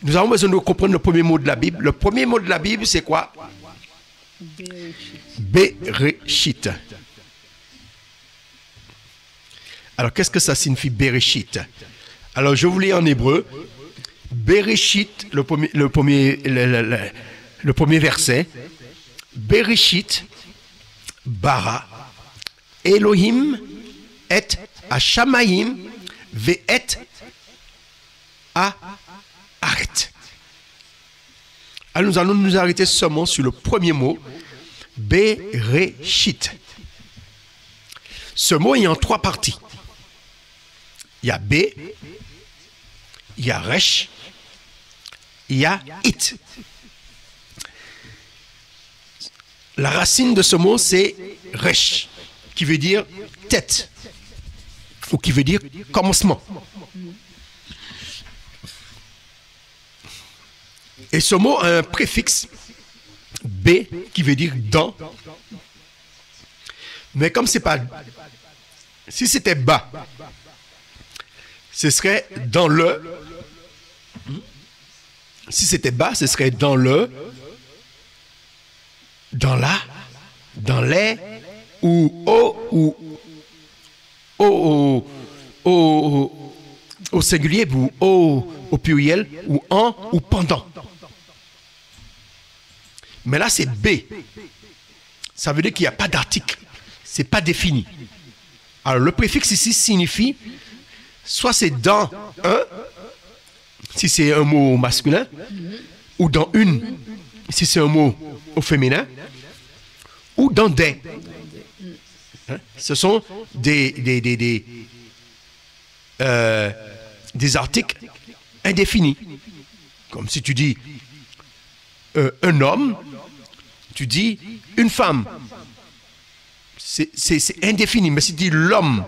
Nous avons besoin de comprendre le premier mot de la Bible. Le premier mot de la Bible, c'est quoi? Bereshit. Alors, qu'est-ce que ça signifie Bereshit? Alors, je vous lis en hébreu. Bereshit, le premier verset. Bereshit, bara, Elohim et Hashamayim ve'et haaret. Alors, nous allons nous arrêter seulement sur le premier mot, Bereshit. Ce mot est en trois parties. Il y a B, il y a Resh, il y a It. La racine de ce mot, c'est Resh, qui veut dire tête, ou qui veut dire commencement. Et ce mot a un préfixe B, qui veut dire dans. Mais comme c'est pas... Si c'était bas, ce serait dans le. Si c'était bas, ce serait dans le, dans la, dans les, ou au singulier, ou au pluriel, ou en, ou pendant. Mais là, c'est B. Ça veut dire qu'il n'y a pas d'article. C'est pas défini. Alors, le préfixe ici signifie soit c'est dans un, si c'est un mot masculin, ou dans une, si c'est un mot au féminin, ou dans des. Hein? Ce sont des articles indéfinis. Comme si tu dis un homme, tu dis une femme. C'est indéfini. Mais si tu dis l'homme,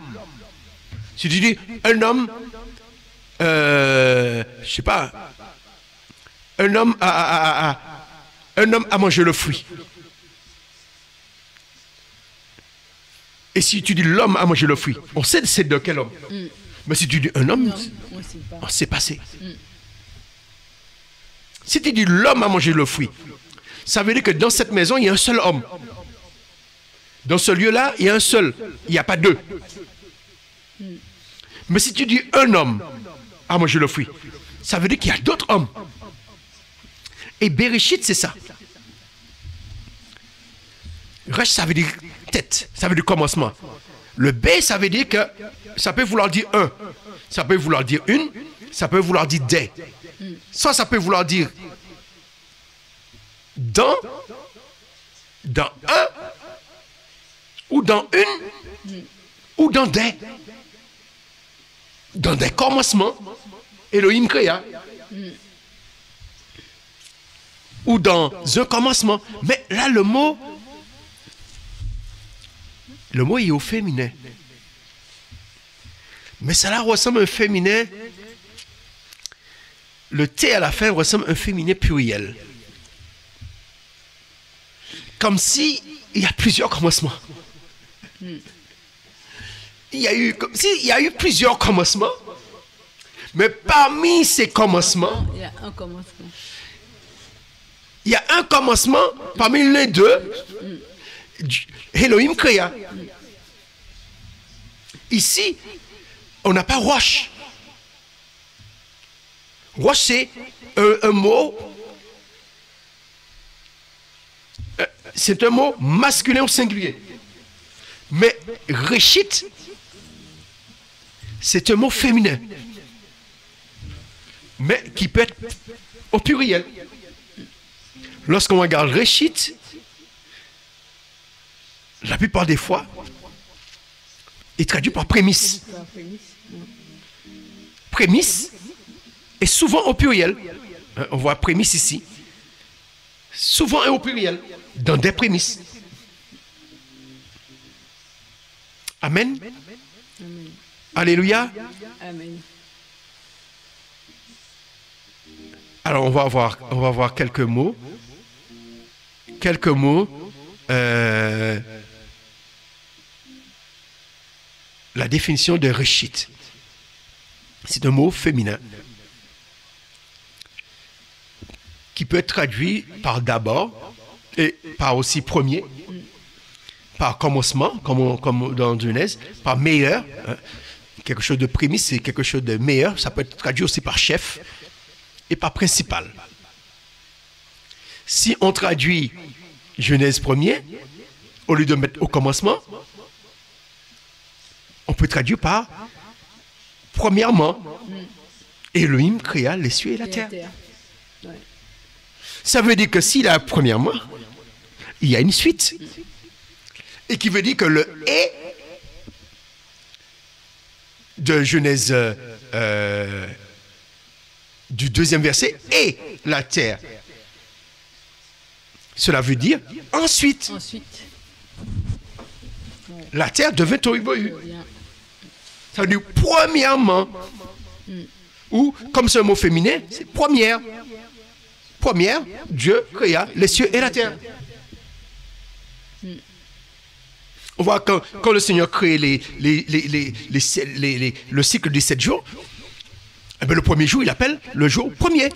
si tu dis un homme, je sais pas, un homme a mangé le fruit. Et si tu dis l'homme a mangé le fruit, on sait c'est de quel homme. Mais si tu dis un homme, on ne sait pas c'est. Si tu dis l'homme a mangé le fruit, ça veut dire que dans cette maison, il y a un seul homme. Dans ce lieu-là, il y a un seul. Il n'y a pas deux. Mais si tu dis un homme a mangé le fruit, ça veut dire qu'il y a d'autres hommes. Et Bereshit, c'est ça. Resh, ça veut dire tête, ça veut dire commencement. Le B, ça veut dire que ça peut vouloir dire un, ça peut vouloir dire une, ça peut vouloir dire des. Soit ça peut vouloir dire dans un, ou dans une, ou dans des. Dans des commencements, Elohim créa. Ou dans un commencement. Mais là, le mot est au féminin. Mais cela ressemble à un féminin. Le T à la fin ressemble à un féminin pluriel. Comme si il y a plusieurs commencements. Il y a eu plusieurs commencements, mais parmi ces commencements, il y a un commencement. Il y a un commencement parmi les deux. Elohim créa. Ici, on n'a pas roche. Roche, c'est un mot. C'est un mot masculin au singulier. Mais Reshit, c'est un mot féminin. Mais qui peut être au pluriel. Lorsqu'on regarde Reshit, la plupart des fois, il traduit par prémisse. Prémisse est souvent au pluriel. On voit prémisse ici. Souvent est au pluriel, dans des prémices. Amen. Amen. Alléluia. Amen. Alors on va voir quelques mots. Quelques mots. La définition de Reshit. C'est un mot féminin. qui peut être traduit par d'abord et par aussi premier, par commencement, comme dans Genèse, par meilleur. Hein. Quelque chose de prémisse, c'est quelque chose de meilleur. Ça peut être traduit aussi par chef et par principal. Si on traduit Genèse premier, au lieu de mettre au commencement, on peut traduire par premièrement. Elohim créa les cieux et la terre. Ouais. Ça veut dire que s'il a premièrement, il y a une suite. Et qui veut dire que le « et » de Genèse du deuxième verset « et la terre ». Cela veut dire ensuite. La terre devint tohu bohu. Ça veut dire premièrement. Ou, comme c'est un mot féminin, c'est première. Première, Dieu créa les cieux et la terre. On voit quand le Seigneur crée le cycle des 7 jours, eh bien, le premier jour, il appelle le jour premier.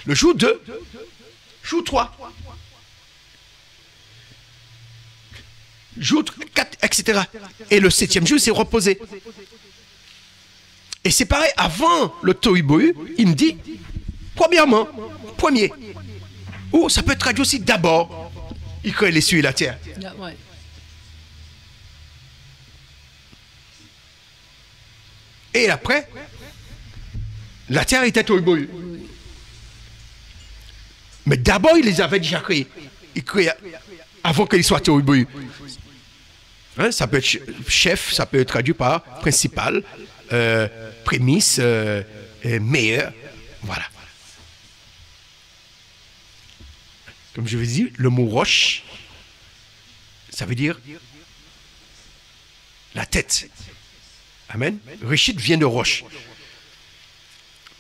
Le jour 2, jour 3, jour 4, etc. Et le 7e jour, il s'est reposé. Et c'est pareil, avant le tohu bohu, il me dit, premièrement, premier. Ou ça peut être traduit aussi d'abord, il crée les cieux et la terre. Ouais. Et après, la terre était tohu bohu. Mais d'abord, il les avait déjà créés. Il créait avant qu'il soit tohu bohu. Hein, ça peut être chef, ça peut être traduit par principal, prémisse, meilleur. Voilà. Comme je vous ai dit, le mot roche, ça veut dire la tête. Amen. Réchit vient de roche.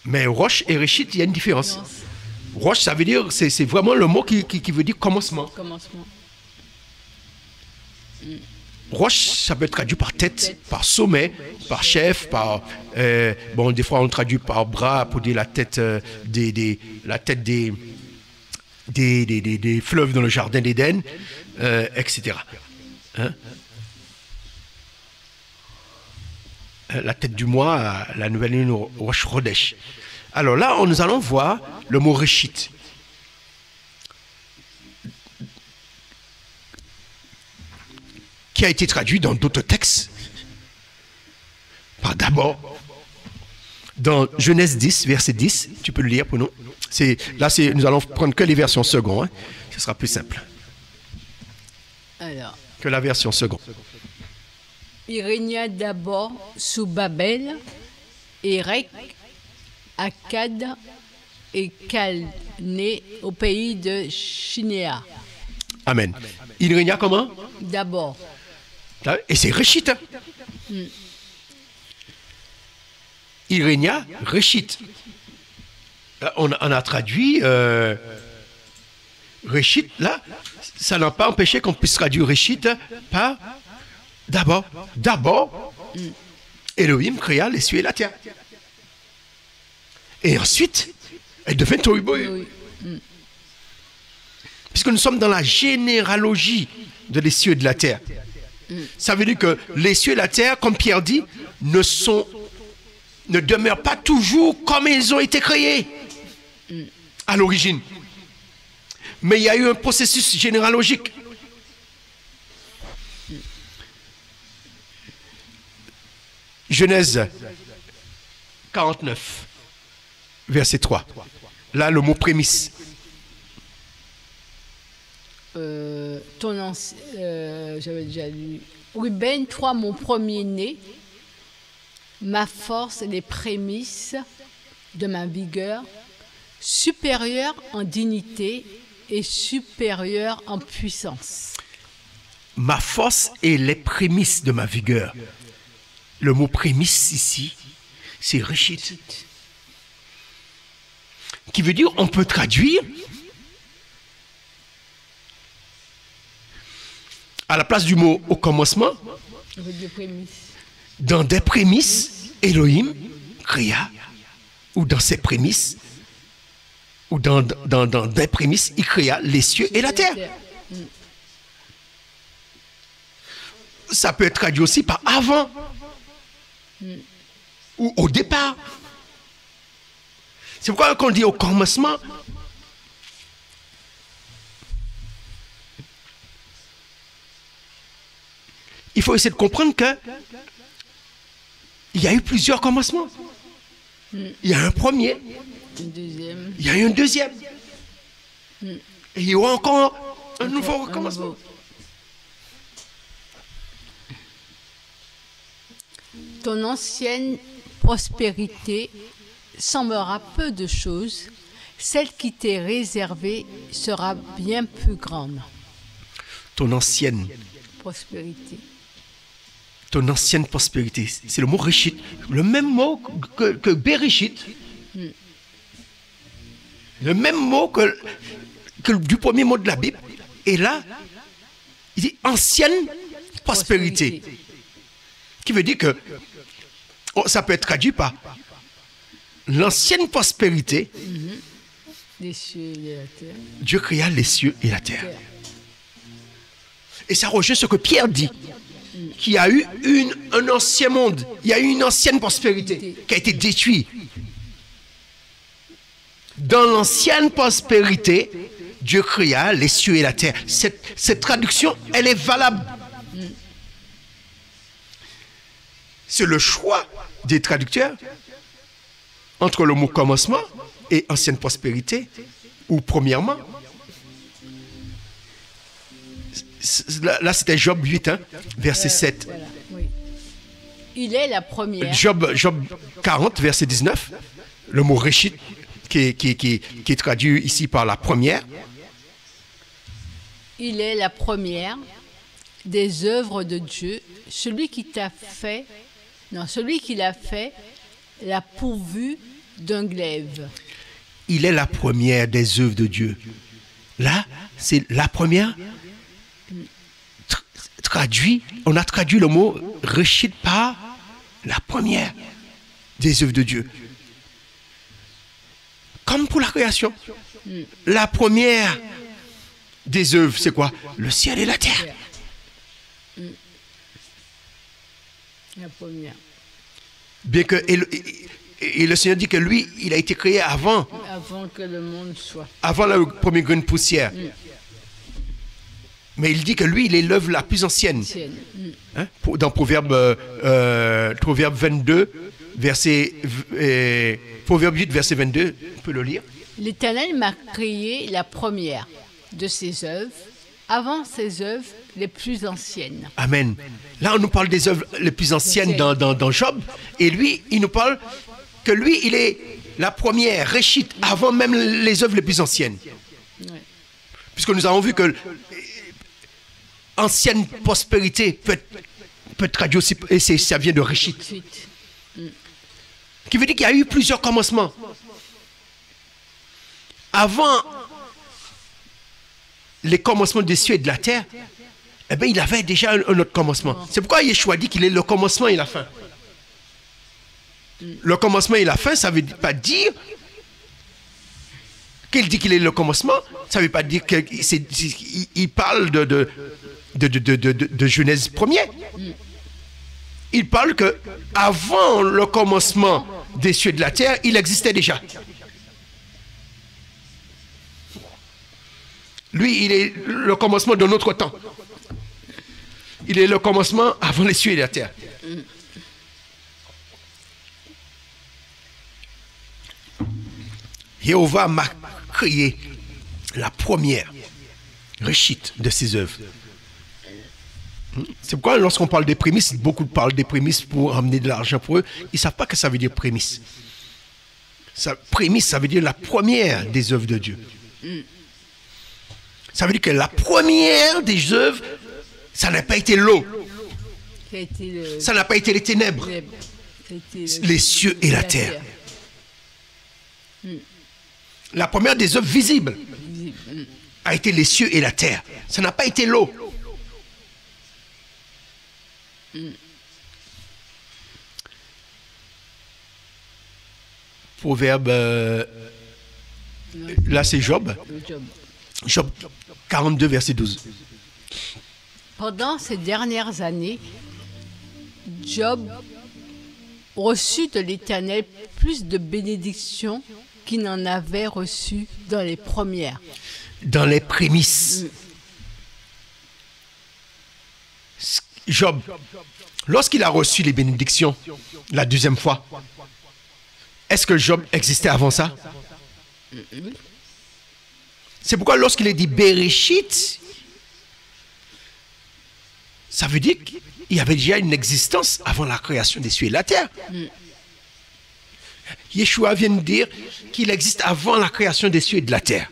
Mais roche et réchit, il y a une différence. Roche, ça veut dire, c'est vraiment le mot qui veut dire commencement. Roche, ça peut être traduit par tête, par sommet, par chef, par... bon, des fois, on traduit par bras pour dire la tête des fleuves dans le jardin d'Éden, etc. Hein? La tête du mois, la nouvelle lune Rosh Chodesh. Alors là, nous allons voir le mot réchit. Qui a été traduit dans d'autres textes. Par d'abord, dans Genèse 10, verset 10, tu peux le lire pour nous. Nous allons prendre que les versions secondes. Hein. Ce sera plus simple. Alors. Que la version seconde. Il régna d'abord sous Babel, Érec, Akkad et Calné au pays de Shinéa. Amen. Il régna comment? D'abord. Et c'est Réchit. Hein? Il régna Réchit. On a traduit Réchit, là, ça n'a pas empêché qu'on puisse traduire Réchit par d'abord. D'abord, Elohim créa les cieux et la terre. Et ensuite, elle devint tohu bohu. Puisque nous sommes dans la généalogie de les cieux et de la terre. Ça veut dire que les cieux et la terre, comme Pierre dit, ne demeurent pas toujours comme ils ont été créés à l'origine. Mais il y a eu un processus généalogique. Genèse 49, verset 3. Là, le mot prémisse. J'avais déjà lu. Ruben, toi, mon premier-né, ma force et les prémices de ma vigueur, supérieure en dignité et supérieure en puissance. Ma force et les prémices de ma vigueur. Le mot prémisse ici, c'est Réchit. Qui veut dire, on peut traduire à la place du mot au commencement, avec des prémices. Dans des prémices, Elohim créa, ou dans ses prémices, ou dans des prémices, il créa les cieux et la terre. Ça peut être traduit aussi par avant ou au départ. C'est pourquoi quand on dit au commencement, il faut essayer de comprendre que il y a eu plusieurs commencements. Il y a un premier, Deuxième. il y a eu un deuxième. Et il y aura encore un nouveau recommencement. Ton ancienne prospérité semblera peu de choses, celle qui t'est réservée sera bien plus grande. Ton ancienne Prospérité. C'est le mot Réchit, le même mot que Bereshit, le même mot que du premier mot de la Bible. Et là, il dit ancienne prospérité. Qui veut dire que ça peut être traduit par l'ancienne prospérité. Les cieux et la terre. Dieu créa les cieux et la terre. Et ça rejoint ce que Pierre dit, qu'il y a eu un ancien monde, il y a eu une ancienne prospérité qui a été détruite. Dans l'ancienne prospérité, Dieu créa les cieux et la terre. Cette traduction, elle est valable. C'est le choix des traducteurs entre le mot commencement et ancienne prospérité, ou premièrement. Là, c'était Job 8, hein, verset 7. Voilà, oui. Il est la première. Job 40, verset 19. Le mot Réchit, qui est traduit ici par la première. Il est la première des œuvres de Dieu. Celui qui l'a fait l'a pourvu d'un glaive. Il est la première des œuvres de Dieu. Là, c'est la première. On a traduit le mot Réchit par la première des œuvres de Dieu. Comme pour la création. La première des œuvres, c'est quoi? Le ciel et la terre. La première. Bien que, et le Seigneur dit que lui, il a été créé avant. Avant que le monde soit. Avant le premier grain de poussière. Mais il dit que lui, il est l'œuvre la plus ancienne. Hein? Dans Proverbe 22, Proverbe 8, verset 22, on peut le lire. L'Éternel m'a créé la première de ses œuvres, avant ses œuvres les plus anciennes. Amen. Là, on nous parle des œuvres les plus anciennes dans Job. Et lui, il nous parle que lui, il est la première, Réchit, avant même les œuvres les plus anciennes. Ouais. Puisque nous avons vu que ancienne prospérité peut être traduit aussi, et ça vient de Réchit. Qui veut dire qu'il y a eu plusieurs commencements. Avant les commencements des cieux et de la terre, eh bien, il avait déjà un autre commencement. C'est pourquoi Yeshua dit qu'il est le commencement et la fin. Le commencement et la fin, ça ne veut pas dire qu'il dit qu'il est le commencement, ça ne veut pas dire qu'il parle de Genèse premier. Il parle que avant le commencement des cieux et de la terre, il existait déjà. Lui, il est le commencement de notre temps. Il est le commencement avant les cieux et la terre. Jéhovah m'a créé la première Réchit de ses œuvres. C'est pourquoi lorsqu'on parle des prémices, beaucoup parlent des prémices pour amener de l'argent pour eux. Ils ne savent pas que ça veut dire prémisse. Prémisse, ça veut dire la première des œuvres de Dieu. Ça veut dire que la première des œuvres, ça n'a pas été l'eau. Ça n'a pas été les ténèbres. Les cieux et la terre. La première des œuvres visibles a été les cieux et la terre. Ça n'a pas été l'eau. Proverbe Là, c'est Job. Job. Job 42, verset 12. Pendant ces dernières années, Job reçut de l'Éternel plus de bénédictions qu'il n'en avait reçu dans les premières. Dans les prémices. Job, lorsqu'il a reçu les bénédictions la deuxième fois, est-ce que Job existait avant ça? C'est pourquoi lorsqu'il est dit Bereshit, ça veut dire qu'il y avait déjà une existence avant la création des cieux et de la terre. Yeshua vient de dire qu'il existe avant la création des cieux et de la terre.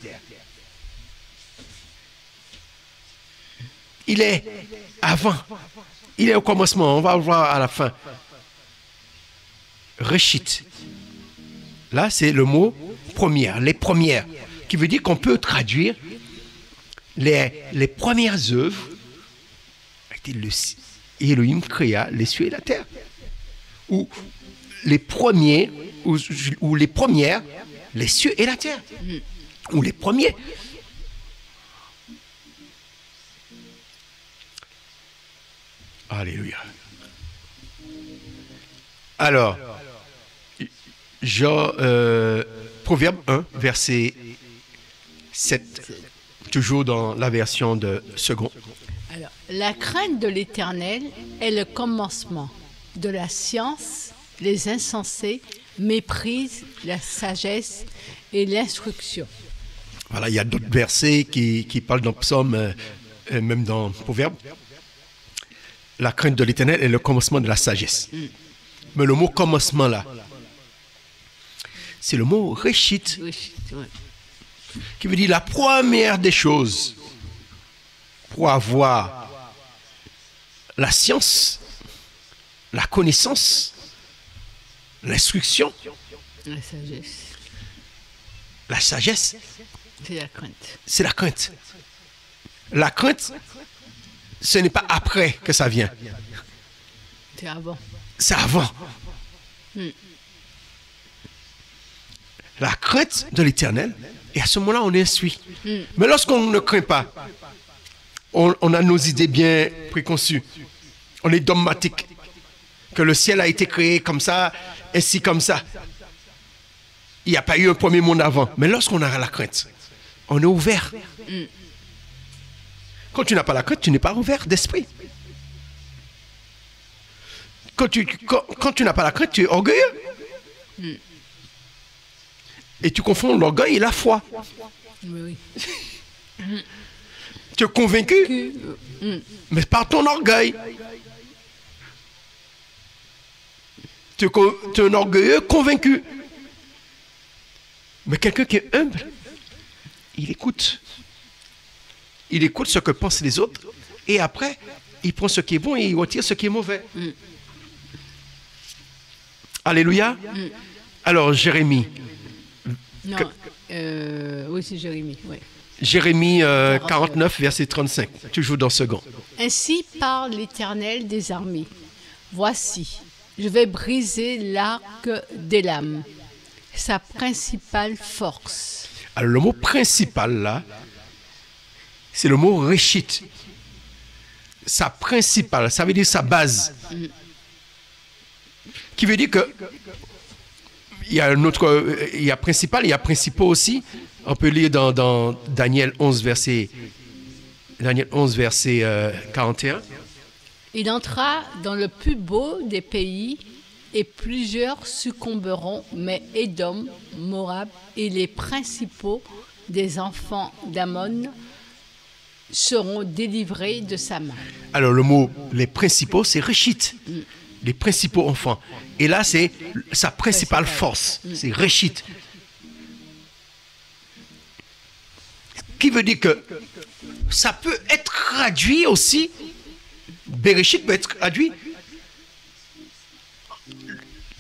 Il est avant. Il est au commencement. On va le voir à la fin. Reshit. Là, c'est le mot première, les premières, qui veut dire qu'on peut traduire les premières œuvres. Elohim créa les cieux et la terre. Ou les premiers, ou les premières, les cieux et la terre. Ou les premiers. Alléluia. Alors, Proverbe 1, verset 7, toujours dans la version de second. Alors, la crainte de l'Éternel est le commencement de la science. Les insensés méprisent la sagesse et l'instruction. Voilà, il y a d'autres versets qui parlent dans Psaume, même dans Proverbe. La crainte de l'Éternel est le commencement de la sagesse. Mais le mot commencement là, c'est le mot Reshit, qui veut dire la première des choses pour avoir la science, la connaissance, l'instruction, La sagesse, la sagesse, c'est la crainte. c'est la crainte. La crainte, ce n'est pas après que ça vient. C'est avant. C'est avant. La crainte de l'Éternel, et à ce moment-là, on est instruit. Mais lorsqu'on ne craint pas, on a nos idées bien préconçues. On est dogmatique. Que le ciel a été créé comme ça, ainsi comme ça. Il n'y a pas eu un premier monde avant. Mais lorsqu'on a la crainte, on est ouvert. Quand tu n'as pas la crainte, tu n'es pas ouvert d'esprit. Quand tu n'as pas la crainte, tu es orgueilleux. Et tu confonds l'orgueil et la foi. Oui. Tu es convaincu, mais par ton orgueil. Tu es un orgueilleux convaincu. Mais quelqu'un qui est humble, il écoute. Il écoute ce que pensent les autres. Et après, il prend ce qui est bon et il retire ce qui est mauvais. Alléluia. Alors, Jérémie. Non, oui, c'est Jérémie. Oui. Jérémie 49, verset 35. Toujours dans second. Ainsi parle l'Éternel des armées. Voici, je vais briser l'arc d'Élam, sa principale force. Alors, le mot principal, là, c'est le mot Reshit. Sa principale, ça veut dire sa base. Qui veut dire que il y a un autre, il y a principal, il y a principaux aussi. On peut lire dans Daniel 11, verset 41. Il entra dans le plus beau des pays et plusieurs succomberont, mais Édom, Moab et les principaux des enfants d'Ammon seront délivrés de sa main. Alors le mot les principaux, c'est Reshit. Les principaux enfants. Et là, c'est sa principale force. C'est Reshit. Qui veut dire que ça peut être traduit aussi. Bereshit peut être traduit.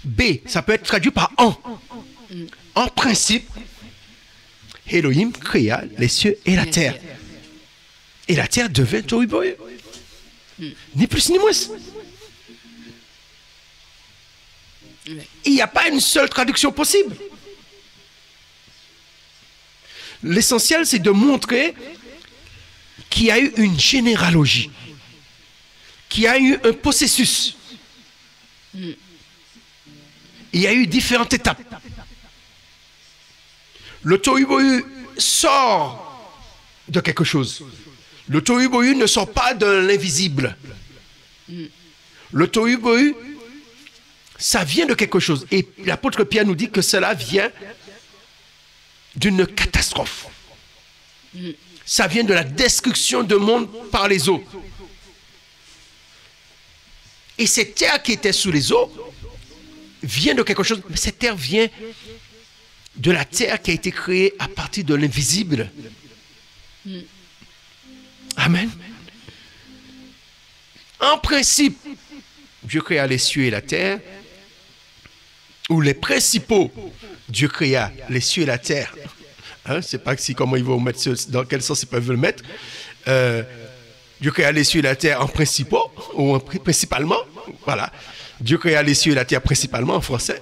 B, ça peut être traduit par en. En principe, Elohim créa les cieux et la terre. Et la terre devint tohu-bohu. Ni plus ni moins. Il n'y a pas une seule traduction possible. L'essentiel, c'est de montrer qu'il y a eu une généalogie, qu'il y a eu un processus. Il y a eu différentes étapes. Le tohu-bohu sort de quelque chose. Le tohu-bohu ne sort pas de l'invisible. Le tohu-bohu, ça vient de quelque chose. Et l'apôtre Pierre nous dit que cela vient d'une catastrophe. Ça vient de la destruction du monde par les eaux. Et cette terre qui était sous les eaux vient de quelque chose, mais cette terre vient de la terre qui a été créée à partir de l'invisible. Amen. En principe, Dieu créa les cieux et la terre, ou les principaux, Dieu créa les cieux et la terre. Hein, c'est pas si comment ils vont mettre dans quel sens ils peuvent le mettre. Dieu créa les cieux et la terre en principaux, ou principalement. Voilà. Dieu créa les cieux et la terre principalement en français.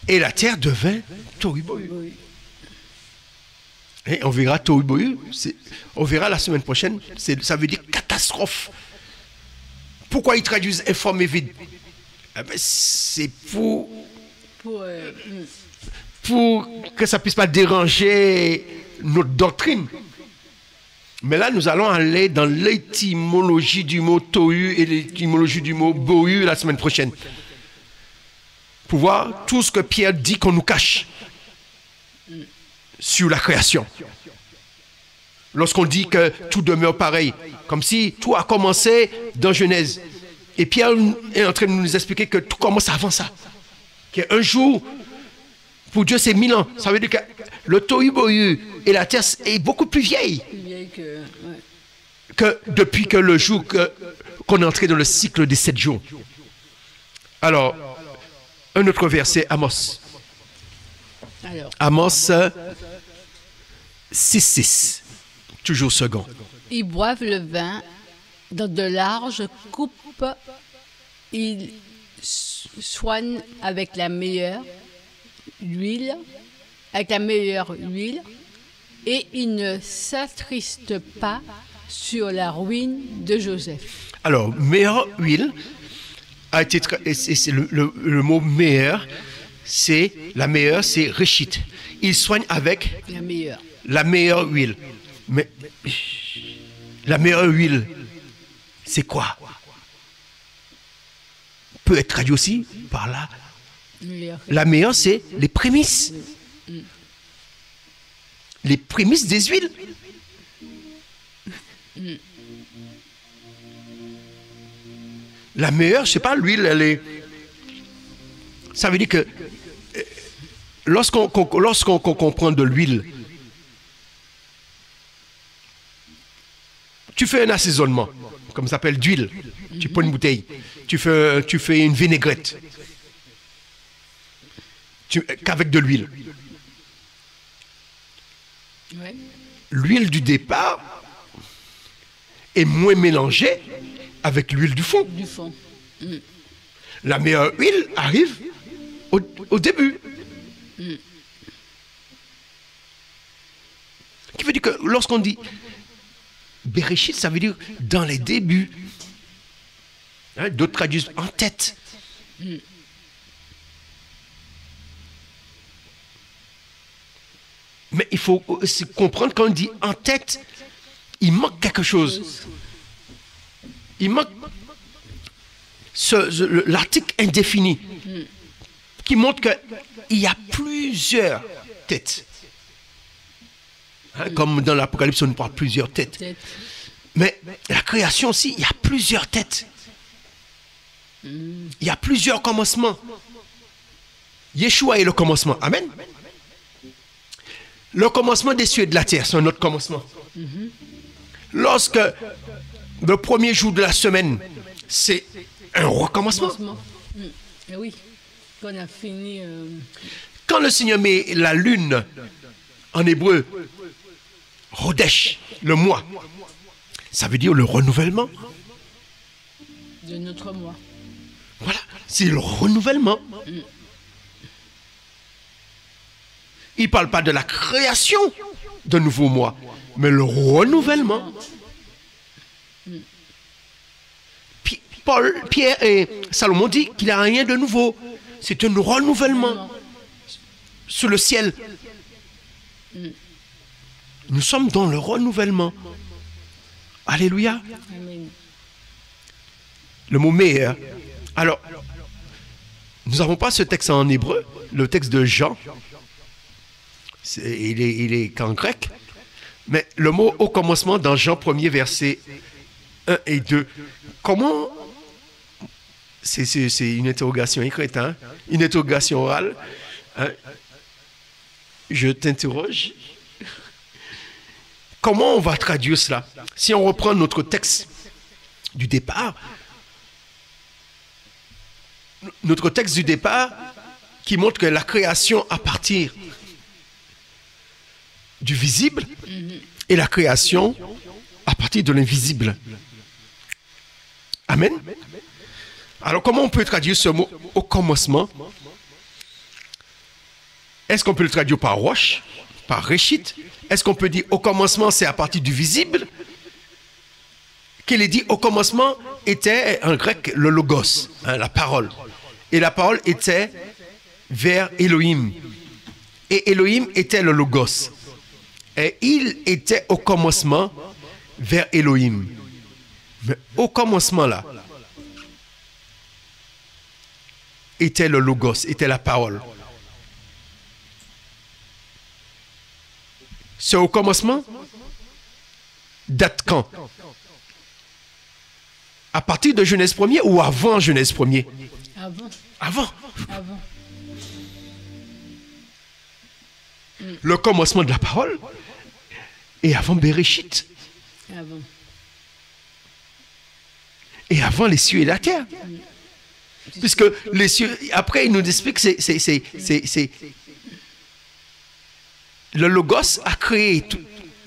Et la terre devint tohu-bohu. Et on verra tohu-bohu. On verra la semaine prochaine. Ça veut dire catastrophe. Pourquoi ils traduisent informe et vide? Eh ben, c'est pour que ça ne puisse pas déranger notre doctrine. Mais là, nous allons aller dans l'étymologie du mot tohu et l'étymologie du mot bohu la semaine prochaine. Pour voir tout ce que Pierre dit qu'on nous cache sur la création. Lorsqu'on dit que tout demeure pareil, comme si tout a commencé dans Genèse. Et Pierre est en train de nous expliquer que tout commence avant ça. Qu'un jour, pour Dieu, c'est 1000 ans. Ça veut dire que le tohu-bohu et la terre est beaucoup plus vieille. Plus vieille que depuis que le jour qu'on est entré dans le cycle des 7 jours. Alors, un autre verset, Amos. Alors, Amos 6,6. Toujours second. ils boivent le vin dans de larges coupes. Ils soignent avec la meilleure huile, et ils ne s'attristent pas sur la ruine de Joseph. Alors, meilleure huile a été c'est le mot meilleur, c'est la meilleure, c'est réchite. Il soigne avec La meilleure. huile. Mais la meilleure huile, c'est quoi? Peut être traduit aussi par là. La meilleure, c'est les prémices. Les prémices des huiles. La meilleure, je ne sais pas, l'huile, elle est... Ça veut dire que lorsqu'on comprend de l'huile, tu fais un assaisonnement, comme ça s'appelle d'huile. Tu prends une bouteille, tu fais une vinaigrette. Qu'avec de l'huile. Ouais. L'huile du départ est moins mélangée avec l'huile du fond. La meilleure huile arrive au début. Qui veut dire que lorsqu'on dit Bereshit, ça veut dire dans les débuts. Hein, d'autres traduisent en tête. Mais il faut aussi comprendre quand on dit en tête, il manque quelque chose. Il manque l'article indéfini qui montre qu'il y a plusieurs têtes. Hein, comme dans l'Apocalypse, on nous parle de plusieurs têtes. Mais la création aussi, il y a plusieurs têtes. Il y a plusieurs commencements. Yeshua est le commencement. Amen. Le commencement des cieux et de la terre, c'est un autre commencement. Lorsque le premier jour de la semaine, c'est un recommencement. Oui, qu'on a fini. Quand le Seigneur met la lune, en hébreu, Rodesh, le mois, ça veut dire le renouvellement. De notre mois. Voilà, c'est le renouvellement. Il ne parle pas de la création d'un nouveau moi, mais le renouvellement. Pierre et Salomon dit qu'il n'y a rien de nouveau. C'est un renouvellement sous le ciel. Nous sommes dans le renouvellement. Alléluia. Amen. Le mot meilleur. Alors, nous n'avons pas ce texte en hébreu, le texte de Jean. Il est qu'en grec. Mais le mot au commencement dans Jean 1er, versets 1 et 2. Comment... C'est une interrogation écrite, hein? Une interrogation orale. Hein? Je t'interroge. Comment on va traduire cela? Si on reprend notre texte du départ, notre texte du départ qui montre que la création à partir du visible et la création à partir de l'invisible. Amen. Alors, comment on peut traduire ce mot au commencement? Est-ce qu'on peut le traduire par roche, par réchit? Est-ce qu'on peut dire au commencement, c'est à partir du visible? Qu'il est dit au commencement était en grec le logos, hein, la parole. Et la parole était vers Elohim. Et Elohim était le logos. Et il était au commencement vers Elohim. Mais au commencement là, était le logos, était la parole. Ce au commencement date quand? À partir de Genèse 1er ou avant Genèse 1er? Avant. Avant. Avant. Le commencement de la parole et avant Bereshit. Avant. Et avant les cieux et la terre. Puisque les cieux, après il nous explique que c'est le Logos a créé tout,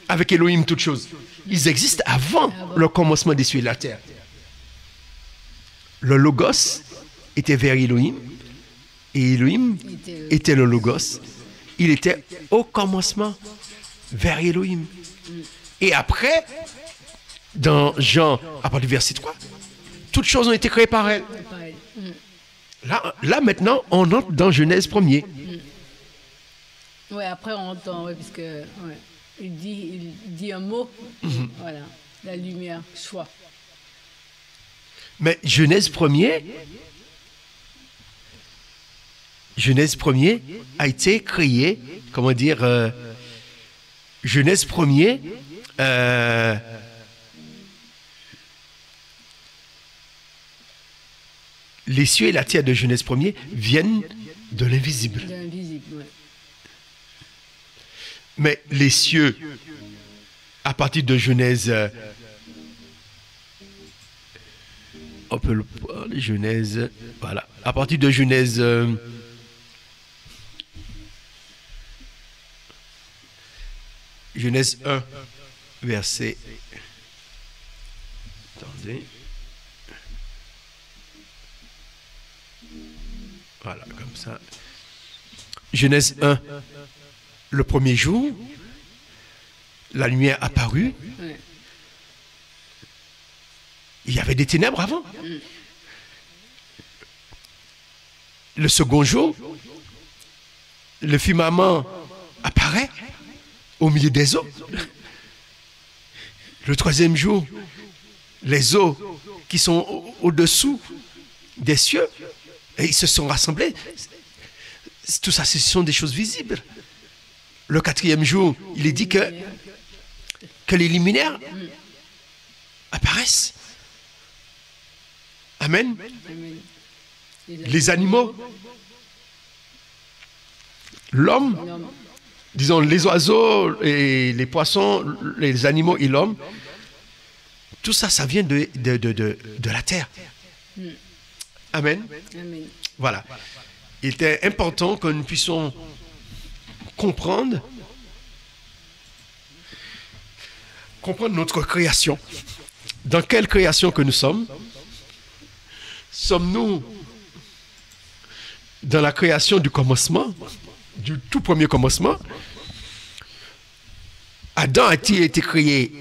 avec Elohim toutes choses. Ils existent avant le commencement des cieux et de la terre. Le Logos était vers Elohim et Elohim était le Logos. Il était au commencement vers Elohim. Et après, dans Jean, à partir du verset 3, toutes choses ont été créées par elle. Là maintenant, on entre dans Genèse 1er. Oui, après on entend, ouais, parce que ouais, il dit un mot, voilà, la lumière soit. Mais Genèse 1er a été créé, comment dire, Genèse 1er, les cieux et la terre de Genèse 1er viennent de l'invisible. De l'invisible, ouais. Mais les cieux, à partir de Genèse, on peut le parler, Genèse, voilà, à partir de Genèse, Genèse 1, verset, attendez, voilà, comme ça, Genèse 1, le premier jour, la lumière apparut. Ouais. Il y avait des ténèbres avant. Le second jour, le firmament apparaît au milieu des eaux. Le troisième jour, les eaux qui sont au-dessous des cieux, et ils se sont rassemblés. Tout ça, ce sont des choses visibles. Le quatrième jour, il est dit que les luminaires apparaissent. Amen. Amen. Les animaux, l'homme, disons les oiseaux et les poissons, les animaux et l'homme, tout ça, ça vient de la terre. Amen. Amen. Voilà. Il était important que nous puissions comprendre notre création. Dans quelle création que nous sommes? Sommes-nous dans la création du commencement du tout premier commencement, Adam a-t-il été créé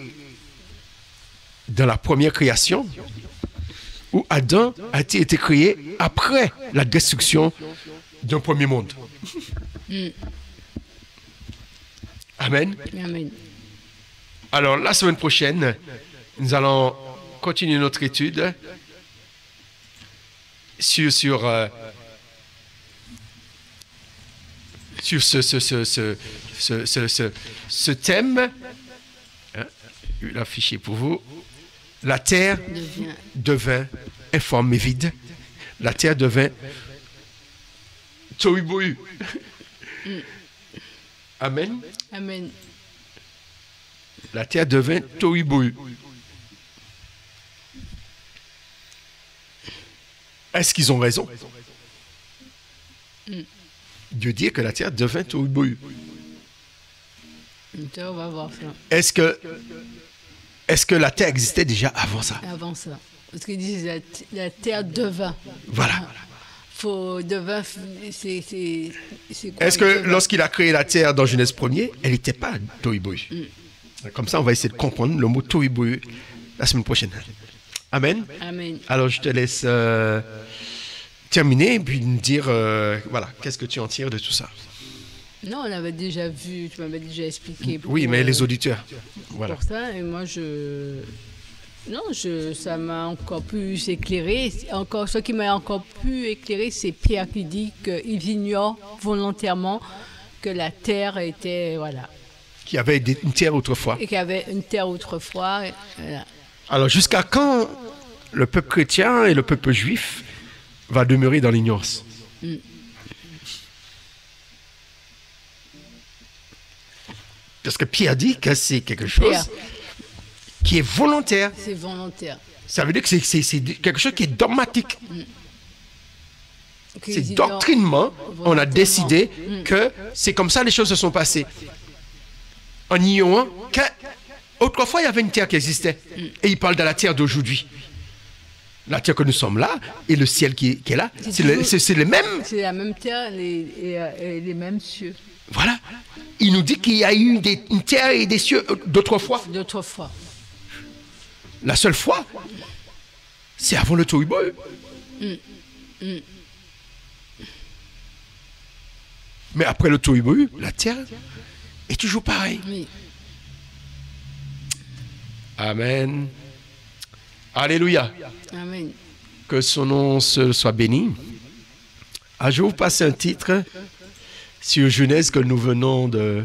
dans la première création ou Adam a-t-il été créé après la destruction d'un premier monde? Amen. Amen. Alors, la semaine prochaine, nous allons continuer notre étude sur ce thème. Hein, l'affiché pour vous. La terre devint informe et vide. La terre devint tohu-bohu. Amen. Amen. La terre devint tohu-bohu. Est-ce qu'ils ont raison? Dieu dit que la terre devint tohu-bohu. On va voir ça. Est-ce que la terre existait déjà avant ça? Avant ça. Parce qu'il dit la terre devint. Voilà. Devint, c'est quoi? Est-ce que lorsqu'il a créé la terre dans Genèse 1er, elle n'était pas tohu-bohu? Comme ça, on va essayer de comprendre le mot tohu-bohu la semaine prochaine. Amen. Amen. Alors, je te laisse terminer et puis me dire, voilà, qu'est-ce que tu en tires de tout ça? Non, on avait déjà vu, tu m'avais déjà expliqué. Oui, mais les auditeurs, voilà. Pour ça, et moi, ça m'a encore plus éclairé. Ce qui m'a encore plus éclairé, c'est Pierre qui dit qu'il ignore volontairement que la terre était, voilà. Qu'il y avait une terre autrefois. Et qu'il y avait une terre autrefois. Voilà. Alors, jusqu'à quand le peuple chrétien et le peuple juif va demeurer dans l'ignorance? Parce que Pierre dit que c'est quelque chose qui est volontaire. C'est volontaire. Ça veut dire que c'est quelque chose qui est dogmatique. C'est doctrinement, on a décidé que c'est comme ça les choses se sont passées. En ignorant qu'autrefois il y avait une terre qui existait. Et il parle de la terre d'aujourd'hui. La terre que nous sommes là et le ciel qui est là, c'est les mêmes. C'est la même terre et les mêmes cieux. Voilà. Il nous dit qu'il y a eu une terre et des cieux d'autrefois. D'autrefois. La seule fois, c'est avant le tohu-bohu. Mais après le tohu-bohu, la terre est toujours pareille. Oui. Amen. Alléluia. Amen. Que son nom soit béni. Je vais vous passer un titre sur Genèse que nous venons de